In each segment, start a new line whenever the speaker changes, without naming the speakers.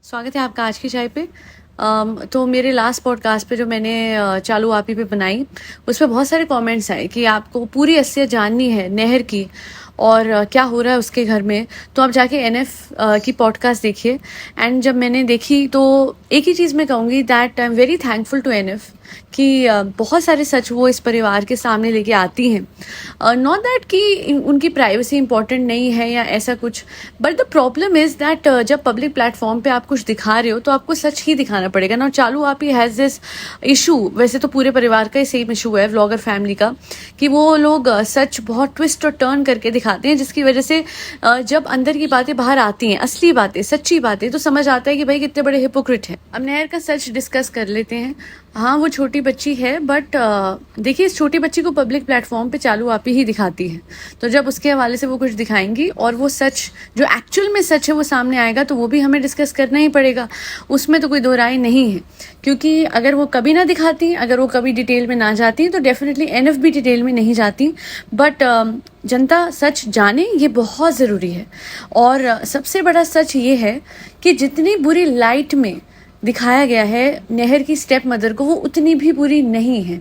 स्वागत है आपका आज की चाय पे। तो मेरे लास्ट पॉडकास्ट पे जो मैंने चालू आपी पे बनाई, उस पर बहुत सारे कमेंट्स आए कि आपको पूरी असलियत जाननी है नहर की और क्या हो रहा है उसके घर में, तो आप जाके एनएफ की पॉडकास्ट देखिए। एंड जब मैंने देखी तो एक ही चीज़ मैं कहूँगी that I am very thankful to NF कि बहुत सारे सच वो इस परिवार के सामने लेके आती हैं। नॉट दैट कि उनकी प्राइवेसी इंपॉर्टेंट नहीं है या ऐसा कुछ, but the problem is that जब पब्लिक प्लेटफॉर्म पे आप कुछ दिखा रहे हो तो आपको सच ही दिखाना पड़ेगा ना। चालू आप ही हैज़ दिस इशू, वैसे तो पूरे परिवार का ही सेम इशू है व्लॉगर फैमिली का, कि वो लोग सच बहुत ट्विस्ट और टर्न करके दिखाते हैं, जिसकी वजह से जब अंदर की बातें बाहर आती हैं, असली बातें, सच्ची बातें, तो समझ आता है कि भाई कितने बड़े हिपोक्रिट हैं। अब नहर का सच डिस्कस कर लेते हैं। हाँ, वो छोटी बच्ची है, बट देखिए इस छोटी बच्ची को पब्लिक प्लेटफॉर्म पे चालू आप ही दिखाती है, तो जब उसके हवाले से वो कुछ दिखाएंगी और वो सच जो एक्चुअल में सच है वो सामने आएगा, तो वो भी हमें डिस्कस करना ही पड़ेगा। उसमें तो कोई दो राय नहीं है, क्योंकि अगर वो कभी ना दिखाती, अगर वो कभी डिटेल में ना जाती, तो डेफिनेटली एनएफ भी डिटेल में नहीं जाती। बट जनता सच जाने ये बहुत ज़रूरी है। और सबसे बड़ा सच ये है कि जितनी बुरी लाइट में दिखाया गया है नहर की स्टेप मदर को, वो उतनी भी बुरी नहीं है।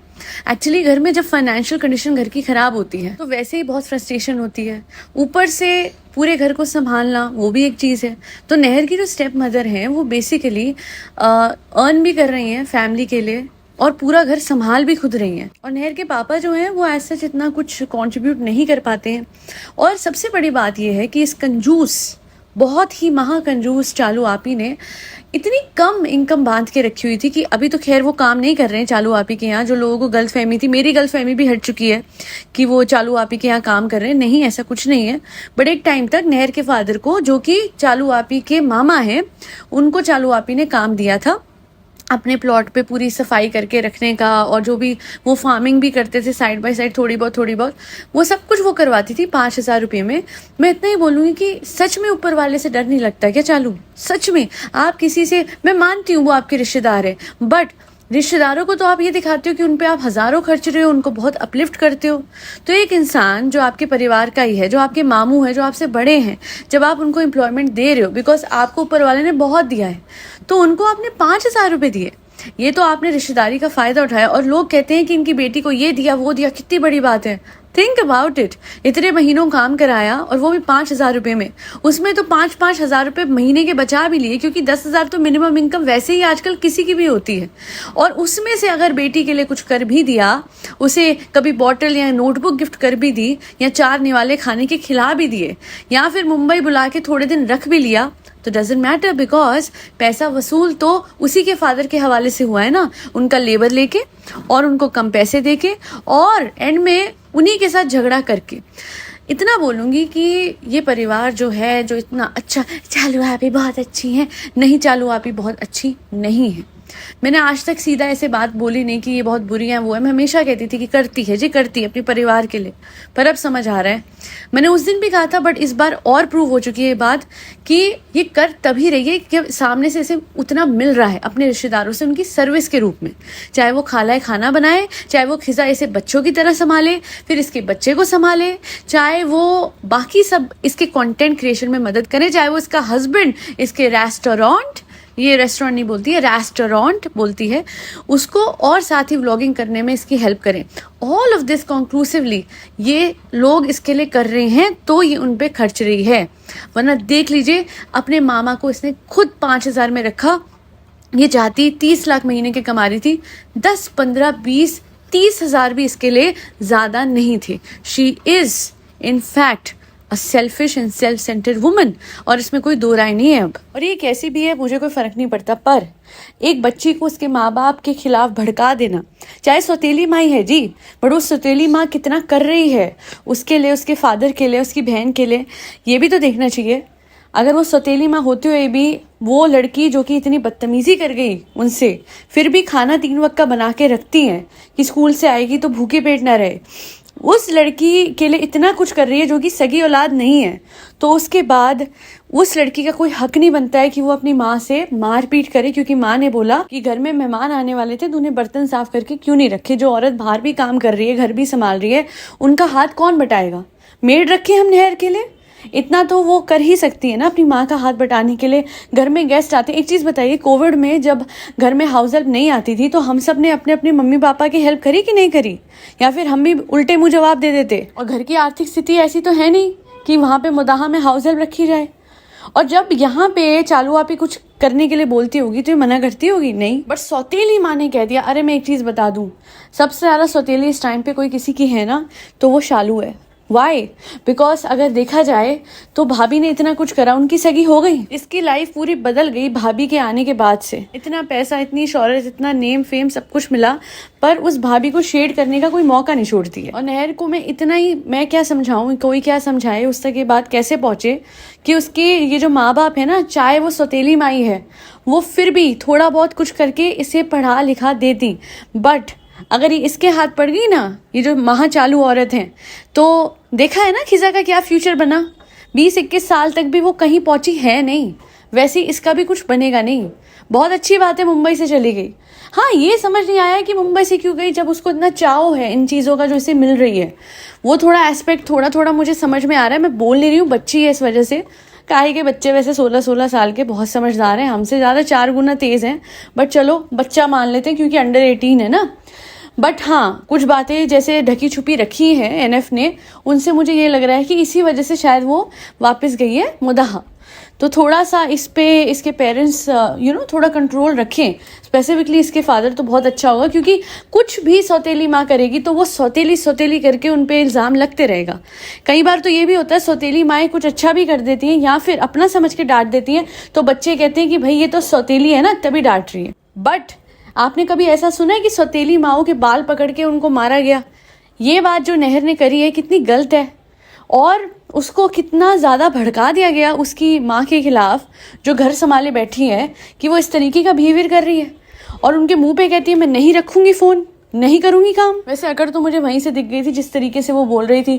एक्चुअली घर में जब फाइनेंशियल कंडीशन घर की ख़राब होती है तो वैसे ही बहुत फ्रस्ट्रेशन होती है, ऊपर से पूरे घर को संभालना वो भी एक चीज़ है। तो नहर की जो स्टेप मदर हैं वो बेसिकली अर्न भी कर रही हैं फैमिली के लिए और पूरा घर संभाल भी खुद रही हैं। और नहर के पापा जो हैं वो ऐसा इतना कुछ कंट्रीब्यूट नहीं कर पाते हैं। और सबसे बड़ी बात यह है कि इस कंजूस, बहुत ही महाकंजूस चालू आपी ने इतनी कम इनकम बांध के रखी हुई थी कि अभी तो खैर वो काम नहीं कर रहे हैं चालू आपी के यहाँ। जो लोगों को गलत फहमी थी, मेरी गलत फहमी भी हट चुकी है कि वो चालू आपी के यहाँ काम कर रहे हैं, नहीं ऐसा कुछ नहीं है। बट एक टाइम तक नहर के फादर को, जो कि चालू आपी के मामा हैं, उनको चालू आपी ने काम दिया था अपने प्लॉट पे पूरी सफाई करके रखने का, और जो भी वो फार्मिंग भी करते थे साइड बाय साइड थोड़ी बहुत, वो सब कुछ वो करवाती थी 5,000 रुपये में। मैं इतना ही बोलूँगी कि सच में ऊपर वाले से डर नहीं लगता क्या चालू? सच में आप किसी से, मैं मानती हूँ वो आपके रिश्तेदार है, बट रिश्तेदारों को तो आप ये दिखाते हो कि उन पे आप हज़ारों खर्च रहे हो, उनको बहुत अपलिफ्ट करते हो। तो एक इंसान जो आपके परिवार का ही है, जो आपके मामू है, जो आपसे बड़े हैं, जब आप उनको एम्प्लॉयमेंट दे रहे हो बिकॉज आपको ऊपर वाले ने बहुत दिया है, तो उनको आपने 5,000 रुपये दिए, ये तो आपने रिश्तेदारी का फ़ायदा उठाया। और लोग कहते हैं कि इनकी बेटी को ये दिया वो दिया, कितनी बड़ी बात है। थिंक अबाउट इट, इतने महीनों काम कराया और वो भी 5,000 रुपये में, उसमें तो 5,000 रुपये महीने के बचा भी लिए, क्योंकि 10,000 तो मिनिमम इनकम वैसे ही आजकल किसी की भी होती है। और उसमें से अगर बेटी के लिए कुछ कर भी दिया, उसे कभी बॉटल या नोटबुक गिफ्ट कर भी दी, या 4 निवाले खाने के खिला भी दिए, या फिर मुंबई बुला के थोड़े दिन रख भी लिया, तो डजेंट मैटर, बिकॉज पैसा वसूल तो उसी के फादर के हवाले से हुआ है ना, उनका लेबर लेके और उनको कम पैसे देके और एंड में उन्हीं के साथ झगड़ा करके। इतना बोलूँगी कि ये परिवार जो है, जो इतना अच्छा, चालू आपी बहुत अच्छी हैं, नहीं चालू आपी बहुत अच्छी नहीं है। मैंने आज तक सीधा ऐसे बात बोली नहीं कि ये बहुत बुरी है वो है। मैं हमेशा कहती थी कि करती है जी, करती है अपने परिवार के लिए, पर अब समझ आ रहा है। मैंने उस दिन भी कहा था, बट इस बार और प्रूव हो चुकी है ये बात कि ये कर तभी रही है कि सामने से इसे उतना मिल रहा है अपने रिश्तेदारों से उनकी सर्विस के रूप में। चाहे वो खालाए खाना बनाए, चाहे वो खिजा इसे बच्चों की तरह संभाले, फिर इसके बच्चे को संभाले, चाहे वो बाकी सब इसके कंटेंट क्रिएशन में मदद करे, चाहे वो इसका हस्बैंड इसके रेस्टोरेंट, ये रेस्टोरेंट नहीं बोलती है, रेस्टोरेंट बोलती है उसको, और साथ ही व्लॉगिंग करने में इसकी हेल्प करें। ऑल ऑफ दिस कंक्लूसिवली ये लोग इसके लिए कर रहे हैं, तो ये उन पे खर्च रही है। वरना देख लीजिए, अपने मामा को इसने खुद 5,000 में रखा, ये चाहती 30 लाख महीने के कमा रही थी, 10, 15, 20, 30,000 भी इसके लिए ज़्यादा नहीं थे। She is in fact a selfish and self centred woman, और इसमें कोई दो राय नहीं है अब। और ये कैसी भी है मुझे कोई फर्क नहीं पड़ता, पर एक बच्ची को उसके माँ बाप के खिलाफ भड़का देना, चाहे सौतेली माँ ही है जी, बट वो सौतेली माँ कितना कर रही है उसके लिए, उसके फादर के लिए, उसकी बहन के लिए, ये भी तो देखना चाहिए। अगर वो सौतेली माँ होते हुए भी वो लड़की जो कि इतनी बदतमीजी कर गई उनसे, फिर भी खाना 3 वक्त का बना के रखती हैं कि स्कूल से आएगी तो भूखे पेट ना रहे, उस लड़की के लिए इतना कुछ कर रही है जो कि सगी औलाद नहीं है, तो उसके बाद उस लड़की का कोई हक नहीं बनता है कि वो अपनी माँ से मारपीट करे, क्योंकि माँ ने बोला कि घर में मेहमान आने वाले थे तो उन्हें बर्तन साफ करके क्यों नहीं रखे। जो औरत बाहर भी काम कर रही है, घर भी संभाल रही है, उनका हाथ कौन बटाएगा? मेड रखे हम नहर के लिए? इतना तो वो कर ही सकती है ना अपनी माँ का हाथ बटाने के लिए। घर में गेस्ट आते, एक चीज़ बताइए, कोविड में जब घर में हाउस हेल्प नहीं आती थी तो हम सब ने अपने अपने मम्मी पापा की हेल्प करी कि नहीं करी, या फिर हम भी उल्टे मुंह जवाब दे देते। और घर की आर्थिक स्थिति ऐसी तो है नहीं कि वहाँ पे मुदाहा में हाउस हेल्प रखी जाए। और जब यहाँ पे चालू आपी कुछ करने के लिए बोलती होगी तो ये मना करती होगी? नहीं। बट सौतेली माँ ने कह दिया। अरे मैं एक चीज़ बता दूँ, सबसे ज़्यादा सौतेली इस टाइम पे कोई किसी की है ना तो वो शालू है। वाई? बिकॉज अगर देखा जाए तो भाभी ने इतना कुछ करा, उनकी सगी हो गई, इसकी लाइफ पूरी बदल गई भाभी के आने के बाद से। इतना पैसा, इतनी शोहरत, इतना नेम फेम सब कुछ मिला, पर उस भाभी को शेड करने का कोई मौका नहीं छोड़ती है। और नहर को मैं इतना ही, मैं क्या समझाऊं, कोई क्या समझाए उस तक ये बात कैसे पहुंचे कि उसके ये जो माँ बाप है ना, चाहे वो सौतेली माई है, वो फिर भी थोड़ा बहुत कुछ करके इसे पढ़ा लिखा देती। बट अगर ये इसके हाथ पड़ गई ना, ये जो महाचालू औरत है, तो देखा है ना खिजा का क्या फ्यूचर बना। 20-21 साल तक भी वो कहीं पहुंची है नहीं, वैसे इसका भी कुछ बनेगा नहीं। बहुत अच्छी बात है मुंबई से चली गई। हाँ, ये समझ नहीं आया कि मुंबई से क्यों गई, जब उसको इतना चाव है इन चीज़ों का जो इसे मिल रही है। वो थोड़ा एस्पेक्ट थोड़ा थोड़ा मुझे समझ में आ रहा है। मैं बोल नहीं रही हूँ, बच्ची है इस वजह से। काहे के बच्चे वैसे 16-16 साल के बहुत समझदार हैं, हमसे ज़्यादा 4 गुना तेज़ हैं, बट चलो बच्चा मान लेते हैं क्योंकि अंडर 18 है ना। बट हाँ, कुछ बातें जैसे ढकी छुपी रखी हैं एनएफ ने, उनसे मुझे ये लग रहा है कि इसी वजह से शायद वो वापस गई है मुदाहा। तो थोड़ा सा इस पे इसके पेरेंट्स थोड़ा कंट्रोल रखें, स्पेसिफिकली इसके फादर तो बहुत अच्छा होगा, क्योंकि कुछ भी सौतेली माँ करेगी तो वो सौतेली करके उन पे इल्ज़ाम लगते रहेगा। कई बार तो ये भी होता है सौतेली माएँ कुछ अच्छा भी कर देती हैं या फिर अपना समझ के डांट देती हैं, तो बच्चे कहते हैं कि भाई ये तो सौतेली है ना तभी डांट रही है। बट आपने कभी ऐसा सुना है कि सौतेली माओं के बाल पकड़ के उनको मारा गया? ये बात जो नहर ने करी है कितनी गलत है, और उसको कितना ज़्यादा भड़का दिया गया उसकी माँ के खिलाफ जो घर संभाले बैठी है कि वो इस तरीके का बिहेवियर कर रही है, और उनके मुंह पे कहती है मैं नहीं रखूँगी फ़ोन, नहीं करूँगी काम। वैसे अगर तो मुझे वहीं से दिख गई थी जिस तरीके से वो बोल रही थी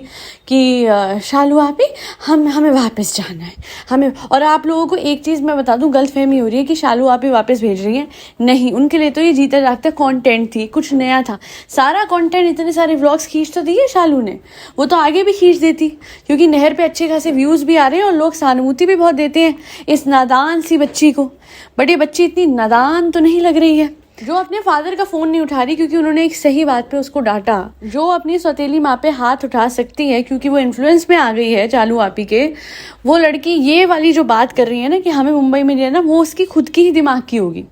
कि शालू आपी हमें वापस जाना है हमें। और आप लोगों को एक चीज़ मैं बता दूं, गलतफहमी हो रही है कि शालू आपी वापस भेज रही हैं। नहीं, उनके लिए तो ये जीता जागता कंटेंट थी, कुछ नया था। सारा कंटेंट, इतने सारे व्लॉग्स खींच तो दिए शालू ने, वो तो आगे भी खींच देती, क्योंकि नहर पे अच्छे खासे व्यूज़ भी आ रहे हैं और लोग सहानुभूति भी बहुत देते हैं इस नादान सी बच्ची को। बट ये बच्ची इतनी नादान तो नहीं लग रही है जो अपने फादर का फ़ोन नहीं उठा रही, क्योंकि उन्होंने एक सही बात पे उसको डांटा। जो अपनी सौतेली माँ पे हाथ उठा सकती है क्योंकि वो इन्फ्लुएंस में आ गई है चालू आपी के, वो लड़की ये वाली जो बात कर रही है ना कि हमें मुंबई में रहना, वो उसकी खुद की ही दिमाग की होगी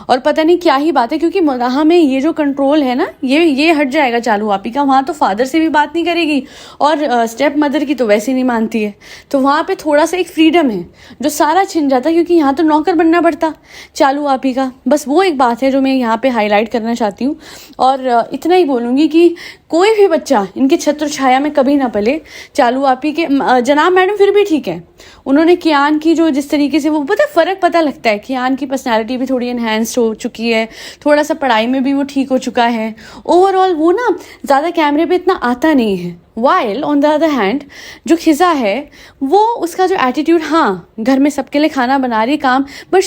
और पता नहीं क्या ही बात है। क्योंकि मुदाहा में ये जो कंट्रोल है ना, ये हट जाएगा चालू आपी का। वहाँ तो फादर से भी बात नहीं करेगी और स्टेप मदर की तो वैसे नहीं मानती है, तो वहाँ पे थोड़ा सा एक फ्रीडम है जो सारा छिन जाता है, क्योंकि यहाँ तो नौकर बनना पड़ता चालू आपी का। बस वो एक बात है जो मैं यहाँ पे हाईलाइट करना चाहती हूँ। और इतना ही बोलूँगी कि कोई भी बच्चा इनके छत्र छाया में कभी ना पले। चालू आपी के जनाब मैडम फिर भी ठीक है, उन्होंने कियान की जो जिस तरीके से वो फ़र्क पता लगता है, कियान की पर्सनैलिटी भी थोड़ी एनहेंस्ड हो चुकी है, थोड़ा सा पढ़ाई में भी वो ठीक हो चुका है। ओवरऑल वो ना ज़्यादा कैमरे पे इतना आता नहीं है। While on the other hand जो खिजा है, वो उसका जो एटीट्यूड, हाँ घर में सबके लिए खाना बना रही काम, बट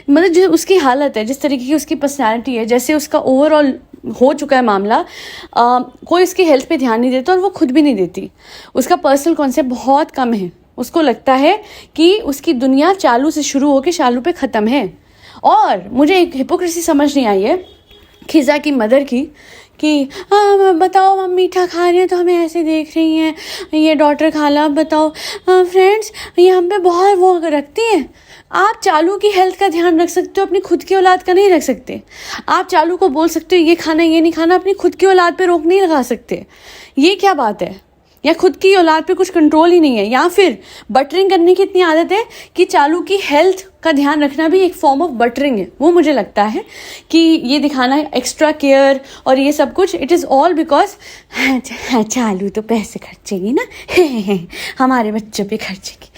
मतलब जो उसकी हालत है, जिस तरीके की उसकी पर्सनैलिटी है, जैसे उसका ओवरऑल हो चुका है मामला, कोई उसकी हेल्थ पे ध्यान नहीं देता और वो खुद भी नहीं देती। उसका पर्सनल कॉन्सेप्ट बहुत कम है। उसको लगता है कि उसकी दुनिया चालू से शुरू होकर शालू पे ख़त्म है। और मुझे एक हिपोक्रेसी समझ नहीं आई है खिजा की मदर की कि बताओ हम मीठा खा रहे हैं तो हमें ऐसे देख रही हैं, ये डॉटर खाला बताओ फ्रेंड्स ये हम पे बहुत वो रखती हैं। आप चालू की हेल्थ का ध्यान रख सकते हो, अपनी खुद की औलाद का नहीं रख सकते। आप चालू को बोल सकते हो ये खाना ये नहीं खाना, अपनी खुद की औलाद पे रोक नहीं लगा सकते। ये क्या बात है? या खुद की औलाद पे कुछ कंट्रोल ही नहीं है, या फिर बटरिंग करने की इतनी आदत है कि चालू की हेल्थ का ध्यान रखना भी एक फॉर्म ऑफ बटरिंग है। वो मुझे लगता है कि ये दिखाना है एक्स्ट्रा केयर और ये सब कुछ, इट इज़ ऑल बिकॉज चालू तो पैसे खर्चेगी ना हमारे बच्चों पे खर्चेगी,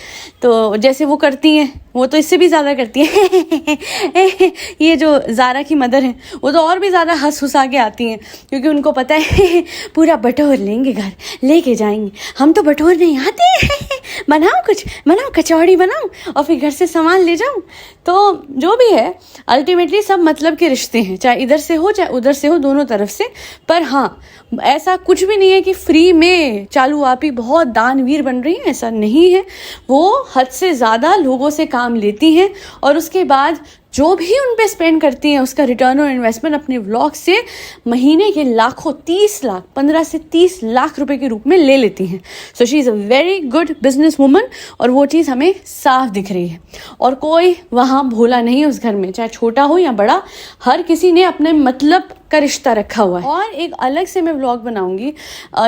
तो जैसे वो करती हैं वो तो इससे भी ज़्यादा करती हैं ये जो ज़ारा की मदर हैं वो तो और भी ज़्यादा हंस हुसा के आती हैं, क्योंकि उनको पता है पूरा बटोर लेंगे, घर लेके जाएंगे। हम तो बटोर नहीं आते बनाओ कुछ बनाओ, कचौड़ी बनाओ और फिर घर से सामान ले जाओ। तो तो जो भी है, अल्टीमेटली सब मतलब के रिश्ते हैं, चाहे इधर से हो चाहे उधर से हो, दोनों तरफ से। पर हाँ, ऐसा कुछ भी नहीं है कि फ्री में चालू आपी बहुत दानवीर बन रही है, ऐसा नहीं है। वो हद से ज़्यादा लोगों से काम लेती हैं और उसके बाद जो भी उन पे स्पेंड करती हैं उसका रिटर्न ऑन इन्वेस्टमेंट अपने व्लॉग से महीने के लाखों, 30 लाख, 15 से 30 लाख रुपए के रूप में ले लेती हैं। So she is a very good business woman और वो चीज़ हमें साफ दिख रही है। और कोई वहाँ भोला नहीं है उस घर में, चाहे छोटा हो या बड़ा, हर किसी ने अपने मतलब का रिश्ता रखा हुआ है। और एक अलग से मैं व्लॉग बनाऊंगी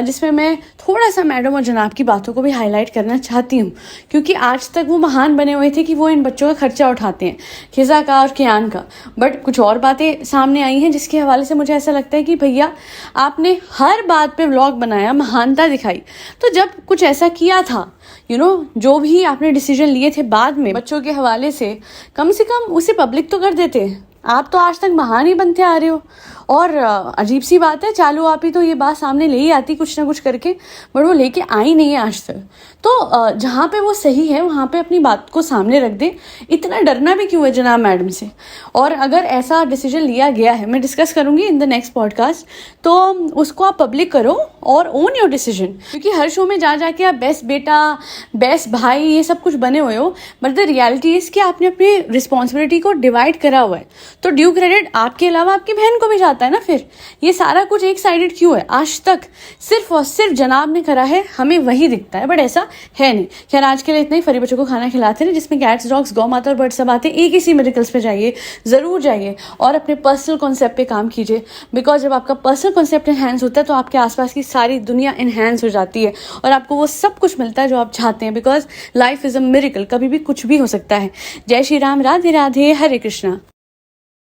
जिसमें मैं थोड़ा सा मैडम और जनाब की बातों को भी हाईलाइट करना चाहती हूँ, क्योंकि आज तक वो महान बने हुए थे कि वो इन बच्चों का खर्चा उठाते हैं, खिजा का और कियान का। बट कुछ और बातें सामने आई हैं जिसके हवाले से मुझे ऐसा लगता है कि भैया आपने हर बात पे व्लॉग बनाया, महानता दिखाई, तो जब कुछ ऐसा किया था, जो भी आपने डिसीजन लिए थे बाद में बच्चों के हवाले से कम उसे पब्लिक तो कर देते। आप तो आज तक महान ही बनते आ रहे हो। और अजीब सी बात है, चालू आप ही तो ये बात सामने ले ही आती कुछ ना कुछ करके, बट वो लेके आई नहीं है आज तक। तो जहाँ पे वो सही है वहाँ पे अपनी बात को सामने रख दे। इतना डरना भी क्यों है जनाब मैडम से? और अगर ऐसा डिसीजन लिया गया है, मैं डिस्कस करूंगी इन द नेक्स्ट पॉडकास्ट, तो उसको आप पब्लिक करो और ओन योर डिसीजन। क्योंकि हर शो में जा जाके आप बेस्ट बेटा, बेस्ट भाई, ये सब कुछ बने हुए हो, बट द रियलिटी इज कि आपने अपनी रिस्पॉन्सिबिलिटी को डिवाइड करा हुआ है। तो ड्यू क्रेडिट आपके अलावा आपकी बहन को भी जाता है ना। फिर ये सारा कुछ एक साइडेड क्यों है? आज तक सिर्फ और सिर्फ जनाब ने करा है, हमें वही दिखता है, बट ऐसा है नहीं। खैर, आज के लिए इतना ही। फरी बच्चों को खाना खिलाते हैं जिसमें कैट्स, डॉग्स, गौ माता और बर्ड सब आते हैं। एक ही मेडिकल्स पे जाइए, जरूर जाइए और अपने पर्सनल कॉन्सेप्ट पे काम कीजिए। बिकॉज जब आपका पर्सनल कॉन्सेप्ट एनहांस होता है तो आपके आसपास की सारी दुनिया एनहांस हो जाती है और आपको वो सब कुछ मिलता है जो आप चाहते हैं। Because life is a miracle, कभी भी कुछ भी हो सकता है। जय श्री राम, राधे राधे, हरे कृष्णा।